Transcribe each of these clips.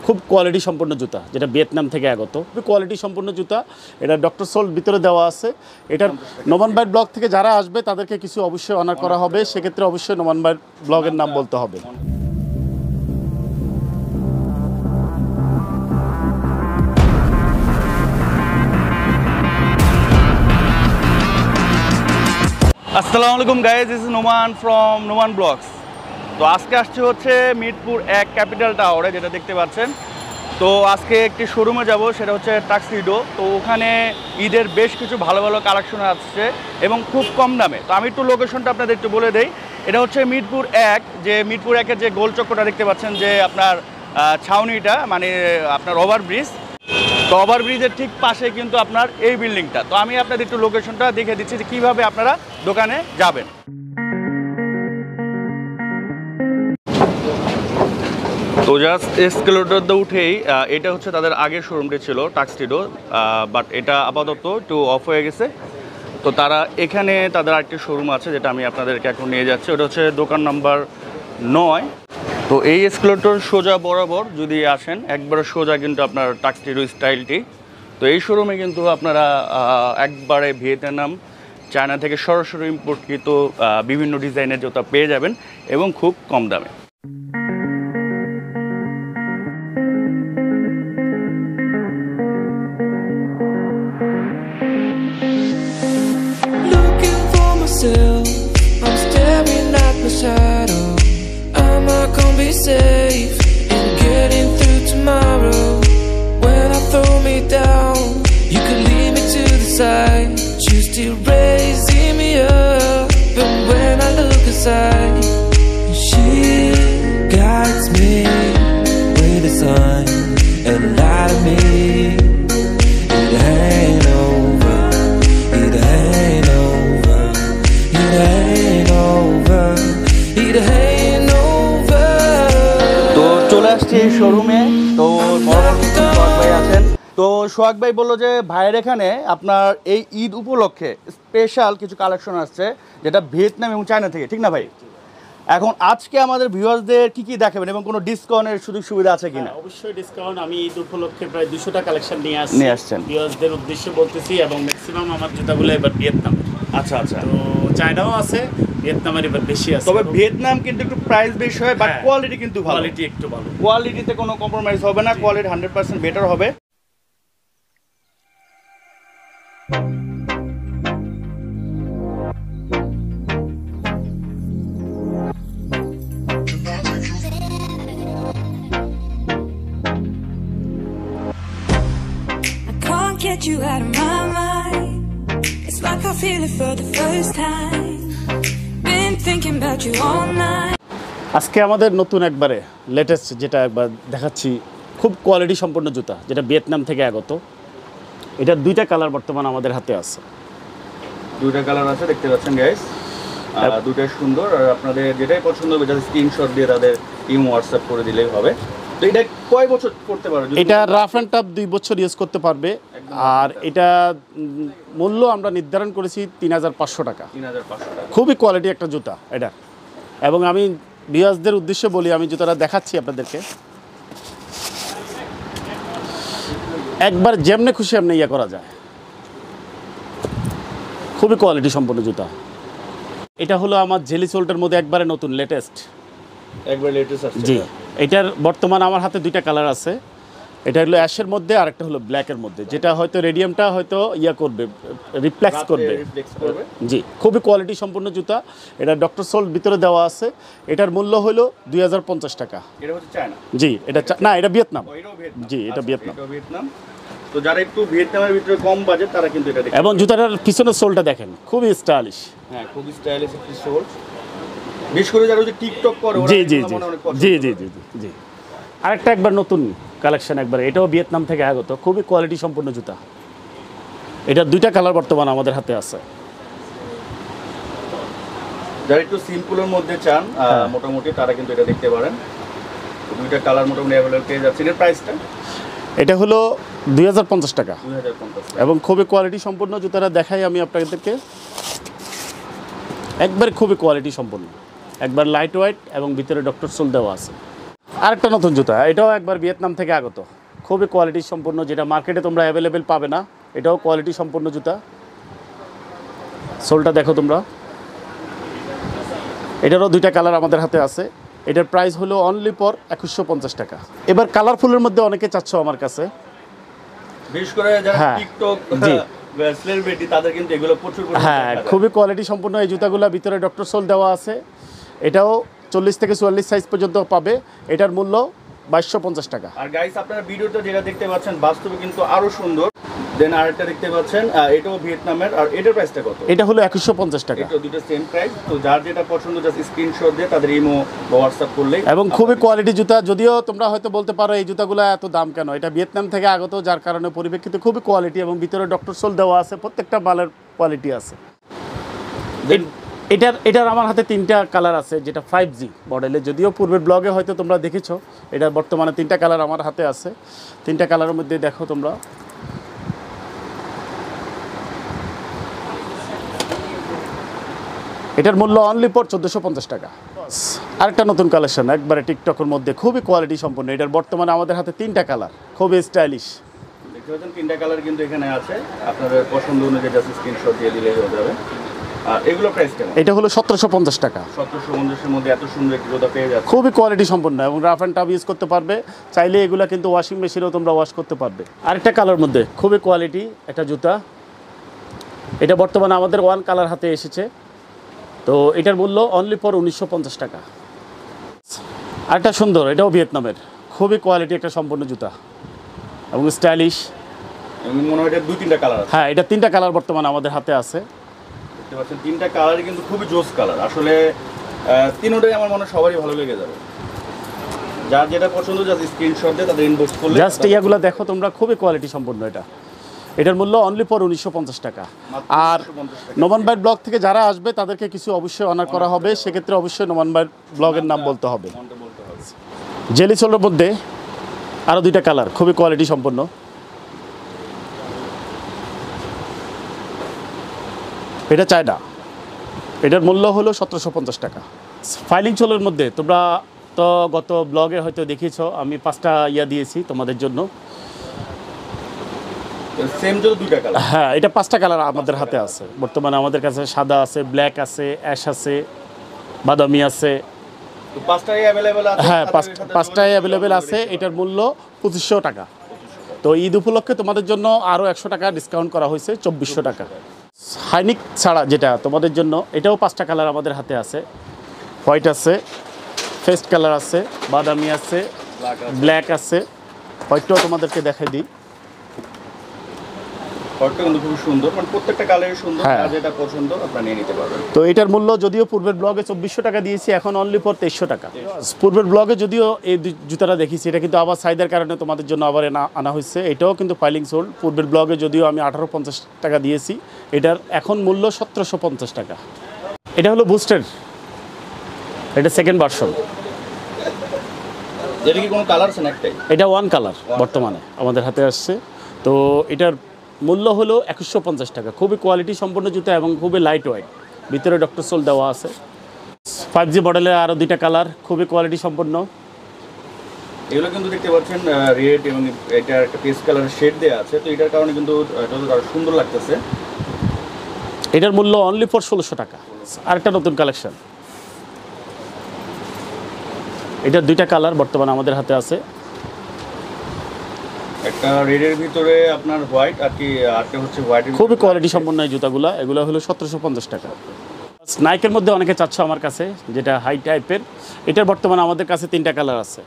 খুব কোয়ালিটি সম্পন্ন জুতা, যেটা ভিয়েতনাম থেকে আগত। খুব কোয়ালিটি সম্পন্ন জুতা। এটা ডক্টর সোল ভিতরে দেওয়া আছে। এটা নোমান ভাই ব্লগ থেকে যারা আসবে তাদেরকে কিছু অবশ্যই অনার করা হবে, সেক্ষেত্রে অবশ্যই নোমান ভাই ব্লগের নাম বলতে হবে। আসসালামু আলাইকুম guys, this is Noman from Noman vlogs. তো আজকে আসছে হচ্ছে মিরপুর 1 ক্যাপিটাল টাওয়ারে, যেটা দেখতে পাচ্ছেন। তো আজকে একটি শোরুমে যাব, সেটা হচ্ছে টাক্সিডো। তো ওখানে ঈদের বেশ কিছু ভালো ভালো কালেকশন আসছে এবং খুব কম দামে। তো আমি একটু লোকেশনটা আপনাদের একটু বলে দেই। এটা হচ্ছে মিরপুর 1, যে মিরপুর 1-এর যে গোল চক্করটা দেখতে পাচ্ছেন, যে আপনার ছাউনিটা মানে আপনার ওভারব্রিজ। তো ওভারব্রিজের ঠিক পাশে কিন্তু আপনার এই বিল্ডিংটা। তো আমি আপনাদের একটু লোকেশনটা দেখে দিচ্ছি যে কীভাবে আপনারা দোকানে যাবেন। তো জাস্ট এসকেলেটর উঠেই এটা হচ্ছে তাদের আগের শোরুমটি ছিল টাক্সিডো, বাট এটা আপাতত একটু অফ হয়ে গেছে। তো তারা এখানে তাদের আরেকটি শোরুম আছে, যেটা আমি আপনাদেরকে এখন নিয়ে যাচ্ছি। ওটা হচ্ছে দোকান নাম্বার 9। তো এই এসকেলেটর সোজা বরাবর যদি আসেন, একবারে সোজা কিন্তু আপনার টাক্সিডো স্টাইলটি। তো এই শোরুমে কিন্তু আপনারা একবারে ভিয়েতনাম, চায়না থেকে সরাসরি ইম্পোর্টকৃত বিভিন্ন ডিজাইনের জুতা পেয়ে যাবেন এবং খুব কম দামে। I'm staring at my shadow. Am I gonna be safe in getting through tomorrow? When I throw me down, you could lead me to the side. You still raising me up, but when I look aside, she guides me with the sun and light of me. It ain't over, it ain't over, it ain't over, it ain't over. তো চলে আসছি এই শোরুমে। তো সোহাগ ভাই আছেন। তো সোহাগ ভাই বললো যে ভাইয়ের এখানে আপনার এই ঈদ উপলক্ষে স্পেশাল কিছু কালেকশন আসছে, যেটা ভিয়েতনাম এবং চায়না থেকে, ঠিক না ভাই? এখন আজকে আমাদের ভিউয়ার্সদের কি কি দেখাবেন এবং কোনো ডিসকাউন্টের সুযোগ সুবিধা আছে কিনা? অবশ্যই ডিসকাউন্ট। আমি ঈদ উপলক্ষে প্রায় 200টা কালেকশন নিয়ে আসছেন ভিউয়ার্সদের উদ্দেশ্যে বলতেছি, এবং ম্যাক্সিমাম আমার জুতাগুলো এবার ভিয়েতনাম। আচ্ছা আচ্ছা। তো চায়নাও আছে, ভিয়েতনামের এবার বেশি আছে। তবে ভিয়েতনাম কিন্তু একটু প্রাইস বেশি হয়, বাট কোয়ালিটি কিন্তু ভালো। কোয়ালিটি একটু ভালো, কোয়ালিটিতে কোনো কম্প্রোমাইজ হবে না, কোয়ালিটি 100% বেটার হবে। Get you out of my mind. It's like I feel it for the first time. Been thinking about you all night. আজকে আমাদের নতুন একবারে লেটেস্ট যেটা একবার দেখাচ্ছি, খুব কোয়ালিটি সম্পন্ন জুতা, যেটা ভিয়েতনাম থেকে আগত। এটার 2টা কালার বর্তমান আমাদের হাতে আছে। 2টা কালার আছে, দেখতে পাচ্ছেন গাইস। দুটাই সুন্দর। আর আপনাদের যেটাই পছন্দ হবে, যাতে স্ক্রিনশট দিয়ে তাদের ইমো হোয়াটসঅ্যাপ করে দিলেই হবে। তো এটা কয় বছর করতে পারবে? এটা রাফ অ্যান্ড টাফ 2 বছর ইউজ করতে পারবে। আর এটা মূল্য আমরা নির্ধারণ করেছি 3500 টাকা। 3500 টাকা। খুবই কোয়ালিটি একটা জুতা এটা। এবং আমি ভিউয়ার্সদের উদ্দেশ্যে বলি, আমি জুতাটা দেখাচ্ছি আপনাদেরকে, একবার যেমনে খুশি এমনি ইয়ে করা যায়। খুবই কোয়ালিটি সম্পন্ন জুতা। এটা হলো আমার জেলি সোল্টের মধ্যে একবারে নতুন লেটেস্ট। একবার লেটেস্ট আছে। জি, এটার বর্তমান আমার হাতে 2টা কালার আছে। এটা হলো অ্যাশের মধ্যে আর একটা হলো ব্ল্যাকের মধ্যে, যেটা হয়তো রেডিয়ামটা হয়তো ইয়া করবে, রিফ্লেক্স করবে। জি, খুবই কোয়ালিটি সম্পন্ন জুতা। এটা ডক্টর সোল ভিতরে দেওয়া আছে। এটার মূল্য হলো 2050 টাকা। এটা হচ্ছে চায়না? জি, এটা না, এটা ভিয়েতনাম। জি, এটা ভিয়েতনাম। তো যারা একটু ভিয়েতনামের ভিতরে কম বাজেট, তারা কিন্তু এটা দেখেন। এবং জুতাটার পিছনের সোলটা দেখেন, খুবই স্টাইলিশ। হ্যাঁ, খুবই স্টাইলিশ একটি সোল। বিশেষ করে যারা ওই যে টিকটক করে, জি জি জি জি জি জি জি। আরেকটা একবার নতুন কালেকশন একবার, এটাও ভিয়েতনাম থেকে আগত। খুবই কোয়ালিটি সম্পন্ন জুতা। এটার 2টা কালার বর্তমান আমাদের হাতে আছে। যারা একটু সিম্পলের মধ্যে চান মোটামুটি, তারা কিন্তু এটা দেখতে পারেন। 2টা কালার মোটামুটি অ্যাভেলেবল পেয়ে যাচ্ছেন। এর প্রাইসটা এটা হলো 2050 টাকা। 2050 এবং খুবই কোয়ালিটি সম্পন্ন জুতাটা দেখাই আমি আপনাদেরকে। একবার খুবই কোয়ালিটি সম্পন্ন, একবার লাইট ওয়েট এবং ভিতরে ডক্টর সোল দেওয়া আছে। আরেকটা নতুন জুতা, এটাও একবার ভিয়েতনাম থেকে আগত, খুবই কোয়ালিটি সম্পূর্ণ, যেটা মার্কেটে তোমরা অ্যাভেলেবেল পাবে না। এটাও কোয়ালিটি সম্পূর্ণ জুতা। সোলটা দেখো তোমরা। এটারও দুইটা কালার আমাদের হাতে আছে। এটার প্রাইস হলো অনলি ফর 2150 টাকা। এবার কালারফুলের মধ্যে অনেকে চাচ্ছ আমার কাছে, বিশেষ করে যারা হ্যাঁ, টিকটক জি। সেলিব্রিটি তাদের কিন্তু এগুলো প্রচুর পরিমাণে হ্যাঁ, দেখা যায়। খুবই কোয়ালিটি সম্পূর্ণ এই জুতাগুলো। ভিতরে ডক্টর সোল দেওয়া আছে। এটাও 40 থেকে 44 সাইজ পর্যন্ত পাবে। এটার মূল্য 2250 টাকা। আর গাইস আপনারা ভিডিওতে যেটা দেখতে পাচ্ছেন বাস্তবে কিন্তু আরো সুন্দর। দেন আরেকটা দেখতে পাচ্ছেন, এটাও ভিয়েতনামের। আর এটার প্রাইসটা কত? এটা হলো 2150 টাকা। এটা দুটো সেম প্রাইস। তো যার যেটা পছন্দ জাস্ট স্ক্রিনশট দিয়ে তাদের ইমো বা হোয়াটসঅ্যাপ করলেই। এবং খুবই কোয়ালিটি জুতা। যদিও তোমরা হয়তো বলতে পারো এই জুতাগুলো এত দাম কেন, এটা ভিয়েতনাম থেকে আগত, যার কারণে পরিপ্রেক্ষিতে খুবই কোয়ালিটি এবং ভিতরে ডক্টর সোল দেওয়া আছে। প্রত্যেকটা মালের কোয়ালিটি আছে। এটার আমার হাতে 3টা কালার আছে, যেটা 5G মডেলে। যদিও পূর্বের ব্লগে হয়তো তোমরা দেখেছো, এটা বর্তমানে 3টা কালার আমার হাতে আছে। 3টা কালারের মধ্যে দেখো তোমরা। এটার মূল্য অনলি ফর 1450 টাকা। আরেকটা নতুন কালেকশন, একবারে টিকটকের মধ্যে খুবই কোয়ালিটি সম্পন্ন। এটার বর্তমানে আমাদের হাতে 3টা কালার, খুবই স্টাইলিশ। দেখতে পাচ্ছেন 3টা কালার কিন্তু এখানে আছে। আপনাদের পছন্দ অনুযায়ী জাস্ট স্ক্রিনশট দিয়ে দিলেই হয়ে যাবে। আর এগুলো প্রাইস কেমন? এটা হলো 1750 টাকা। 1750 মধ্যে এত সুন্দর একটি জুতা পেয়ে যাচ্ছে। খুবই কোয়ালিটি সম্পন্ন এবং রাফ অ্যান্ড টাফ ইউজ করতে পারবে। চাইলে এগুলো কিন্তু ওয়াশিং মেশিনেও তোমরা ওয়াশ করতে পারবে। আরেকটা কালার মধ্যে খুবই কোয়ালিটি একটা জুতা। এটা বর্তমানে আমাদের 1 কালার হাতে এসেছে। তো এটার মূল্য অনলি ফর 1950 টাকা। আরেকটা সুন্দর, এটাও ভিয়েতনামের, খুবই কোয়ালিটি একটা সম্পূর্ণ জুতা এবং স্টাইলিশ। আমি মনে হয় এটা 2-3টা কালার আছে। হ্যাঁ, এটা 3টা কালার বর্তমানে আমাদের হাতে আছে। দেখতে পাচ্ছেন 3টা কালারই কিন্তু খুবই জোস কালার। আসলে তিনটাই আমার মনে হয় সবারই ভালো লেগে যাবে। যার যেটা পছন্দ জাস্ট স্ক্রিনশট দিয়ে তাদের ইনবক্স করলে। জাস্ট ইয়াগুলো দেখো তোমরা, খুবই কোয়ালিটি সম্পন্ন এটা। এটার মূল্য অনলি ফর 1950 টাকা। আর 1950 টাকা। নোমান ভাইয়ের ব্লগ থেকে যারা আসবে তাদেরকে কিছু অবশ্যই অনার করা হবে। সেক্ষেত্রে অবশ্যই নোমান ভাইয়ের ব্লগের নাম বলতে হবে। মনটা বলতে হবে। জেলি সোলের মধ্যে আরও 2টা কালার, খুবই কোয়ালিটি সম্পন্ন। এটা চায়না। এটার মূল্য হলো 1750 টাকা। ফাইলিং সোলের মধ্যে তোমরা তো গত ব্লগে হয়তো দেখিয়েছো, আমি 5টা দিয়েছি তোমাদের জন্য। সেম জুতো 2টা কালার। হ্যাঁ, এটা 5টা কালার আমাদের হাতে আছে বর্তমানে। আমাদের কাছে সাদা আছে, ব্ল্যাক আছে, অ্যাশ আছে, বাদামি আছে। তো 5টাই अवेलेबल আছে। হ্যাঁ, 5টাই অ্যাভেলেবেল আছে। এটার মূল্য 2500 টাকা। তো ঈদ উপলক্ষে তোমাদের জন্য আরও 100 টাকা ডিসকাউন্ট করা হয়েছে, 2400 টাকা। হাইনিক ছাড়া যেটা তোমাদের জন্য, এটাও 5টা কালার আমাদের হাতে আছে। হোয়াইট আছে, ফেস্ট কালার আছে, বাদামি আছে, ব্ল্যাক আছে। হোয়াইটটাও তোমাদেরকে দেখাই দিই। ফটো কিন্তু খুব সুন্দর, মানে প্রত্যেকটা কালারই সুন্দর। হ্যাঁ। আর যেটা পছন্দ আপনারা নিয়ে নিতে পারবেন। তো এটার মূল্য যদিও পূর্বের ব্লগে 2400 টাকা দিয়েছি, এখন অনলি ফর 2300 টাকা। পূর্বের ব্লগে যদিও এই জুতাটা দেখিয়েছি, এটা কিন্তু আবার সাইজের কারণে তোমাদের জন্য আবার আনা হয়েছে। এটাও কিন্তু ফাইলিং সোল্ড। পূর্বের ব্লগে যদিও আমি 1850 টাকা দিয়েছি, এটার এখন মূল্য 1750 টাকা। এটা হলো বুস্টের, এটা সেকেন্ড ভার্সন। এটা কি কোনো কালার আছে না একটাই? এটা 1 কালার বর্তমানে আমাদের হাতে আসছে। তো এটার মূল্য হলো 2150 টাকা। খুবই কোয়ালিটি সম্পন্ন জুতা এবং খুবই লাইট ওয়েট। ভিতরে ডক্টর সোল দেওয়া আছে। 5G মডেলের আরও 2টা কালার, খুবই কোয়ালিটি সম্পন্ন। এগুলো কিন্তু দেখতে পাচ্ছেন রেড এবং এটা একটা পেস্ট কালারের শেড দেওয়া আছে। তো এটার কারণে কিন্তু এটা আরো সুন্দর লাগতেছে। এটার মূল্য অনলি ফর 1600 টাকা। আরেকটা নতুন কালেকশন, এটার 2টা কালার বর্তমানে আমাদের হাতে আছে। একটা রেডের ভিতরে আপনার হোয়াইট আর কি, আরটা হচ্ছে হোয়াইট। খুবই কোয়ালিটি সম্পন্ন এই জুতাগুলো। এগুলো হলো 1750 টাকা। নাইকের মধ্যে অনেকে চাচ্ছ আমার কাছে, যেটা হাই টাইপের। এটার বর্তমানে আমাদের কাছে 3টা কালার আছে।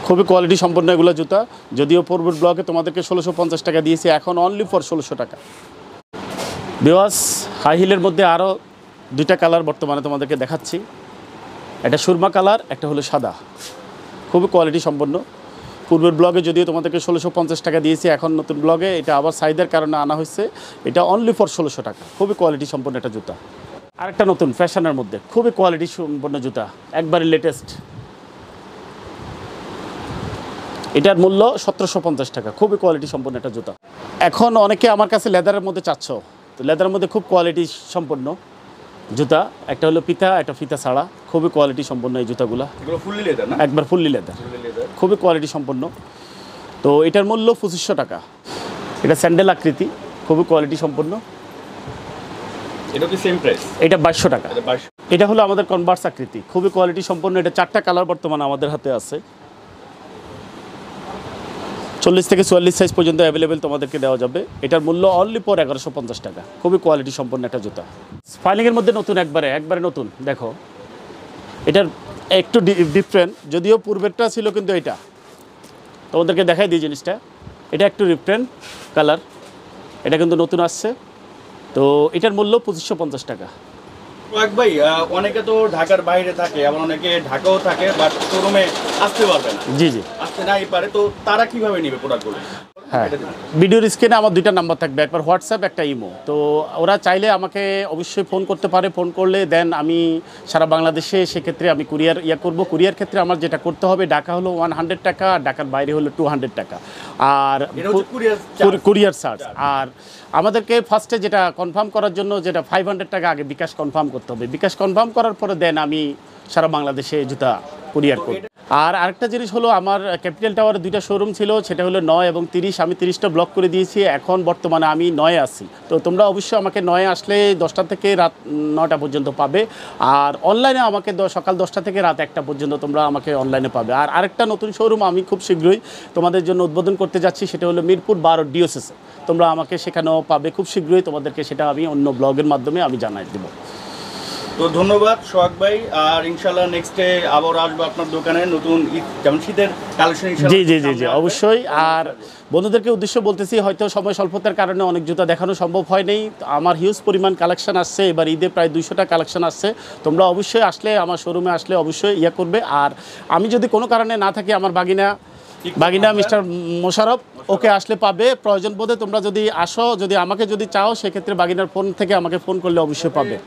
খুবই কোয়ালিটি সম্পন্ন এগুলো জুতা। যদিও পূর্বের ব্লগে তোমাদেরকে 1650 টাকা দিয়েছি, এখন অনলি ফর 1600 টাকা। বিওয়াস, হাই হিলের মধ্যে আরও 2টা কালার বর্তমানে তোমাদেরকে দেখাচ্ছি। একটা সুরমা কালার, একটা হলো সাদা। খুবই কোয়ালিটি সম্পন্ন। পূর্বের ব্লগে যদিও তোমাদেরকে 1650 টাকা দিয়েছি, এখন নতুন ব্লগে এটা আবার সাইজের কারণে আনা হয়েছে। এটা অনলি ফর 1600 টাকা। খুবই কোয়ালিটি সম্পন্ন একটা জুতা। আরেকটা নতুন ফ্যাশনের মধ্যে খুবই কোয়ালিটি সম্পন্ন জুতা, একবারে লেটেস্ট। এটার মূল্য 1750 টাকা। খুবই কোয়ালিটি সম্পন্ন একটা জুতা। এখন অনেকে আমার কাছে লেদারের মধ্যে চাচ্ছ, তো লেদারের মধ্যে খুব কোয়ালিটি সম্পন্ন। জুতা, একটা হলো ফিতা, একটা ফিতা ছাড়া, খুবই কোয়ালিটি সম্পন্ন এই জুতাগুলো, এগুলো ফুললি লেদার না? একবার ফুললি লেদার, খুবই কোয়ালিটি সম্পন্ন। তো এটার মূল্য 2500 টাকা। এটা স্যান্ডেল আকৃতি, খুবই কোয়ালিটি সম্পন্ন। এটা কি সেম প্রাইস? এটা 2200 টাকা। এটা 2200। এটা হলো আমাদের কনভার্স আকৃতি, খুবই কোয়ালিটি সম্পন্ন। এটা 4টা কালার বর্তমানে আমাদের হাতে আছে। 40 থেকে 44 সাইজ পর্যন্ত অ্যাভেলেবেল তোমাদেরকে দেওয়া যাবে। এটার মূল্য অনলি পর 1150 টাকা। খুবই কোয়ালিটি সম্পন্ন একটা জুতা, ফাইলিংয়ের মধ্যে নতুন, একবারে নতুন। দেখো এটার একটু ডিফারেন্ট, যদিও পূর্বেরটা ছিল, কিন্তু এটা তোমাদেরকে দেখাই দিই জিনিসটা। এটা একটু ডিফারেন্ট কালার, এটা কিন্তু নতুন আসছে। তো এটার মূল্য 2550 টাকা। সোহাগ ভাই, অনেকে তো ঢাকার বাইরে থাকে, আবার অনেকে ঢাকাও থাকে, বাট শোরুমে আসতে পারবে না, জি জি, আসতে নাই পারে, তো তারা কিভাবে নেবে প্রোডাক্টগুলো? হ্যাঁ, ভিডিওর স্ক্রিনে আমার 2টা নাম্বার থাকবে, একবার হোয়াটসঅ্যাপ, একটা ইমো। তো ওরা চাইলে আমাকে অবশ্যই ফোন করতে পারে। ফোন করলে দেন আমি সারা বাংলাদেশে সেক্ষেত্রে আমি কুরিয়ার করব। কুরিয়ার ক্ষেত্রে আমার যেটা করতে হবে, ঢাকা হলো 100 টাকা, আর ঢাকার বাইরে হলো 200 টাকা, আর কুরিয়ার চার্জ। আর আমাদেরকে ফার্স্টে যেটা কনফার্ম করার জন্য যেটা 500 টাকা আগে বিকাশ কনফার্ম করতে হবে। বিকাশ কনফার্ম করার পরে দেন আমি সারা বাংলাদেশে জুতা কুরিয়ার করি। আর আরেকটা জিনিস হলো, আমার ক্যাপিটাল টাওয়ারে 2টা শোরুম ছিল, সেটা হলো 9 এবং 30। আমি 30টা ব্লক করে দিয়েছি, এখন বর্তমানে আমি 9-এ আছি। তো তোমরা অবশ্যই আমাকে 9-এ আসলে 10টা থেকে রাত 9টা পর্যন্ত পাবে। আর অনলাইনে আমাকে সকাল 10টা থেকে রাত 1টা পর্যন্ত তোমরা আমাকে অনলাইনে পাবে। আর আরেকটা নতুন শোরুম আমি খুব শীঘ্রই তোমাদের জন্য উদ্বোধন করতে যাচ্ছি, সেটা হলো মিরপুর 12 ডিওসিসে। তোমরা আমাকে সেখানেও পাবে খুব শীঘ্রই। তোমাদেরকে সেটা আমি অন্য ব্লগের মাধ্যমে আমি জানাই দেবো। তো ধন্যবাদ সোহাগ ভাই, আর ইনশাল্লাহ নেক্সটে আবার আসবো আপনার দোকানে নতুন যেমন শীতের কালেকশন। জি জি জি জি, অবশ্যই। আর বন্ধুদেরকে উদ্দেশ্য বলতেছি, হয়তো সময় স্বল্পতার কারণে অনেক জুতা দেখানো সম্ভব হয়নি। আমার হিউজ পরিমাণ কালেকশন আসছে, এবার ঈদে প্রায় 200টা কালেকশন আসছে। তোমরা অবশ্যই আসলে, আমার শোরুমে আসলে অবশ্যই করবে। আর আমি যদি কোনো কারণে না থাকি, আমার বাগিনা মিস্টার মোশারফ, ওকে আসলে পাবে। প্রয়োজন বোধে তোমরা যদি আসো, যদি আমাকে যদি চাও, সেক্ষেত্রে বাগিনার ফোন থেকে আমাকে ফোন করলে অবশ্যই পাবে।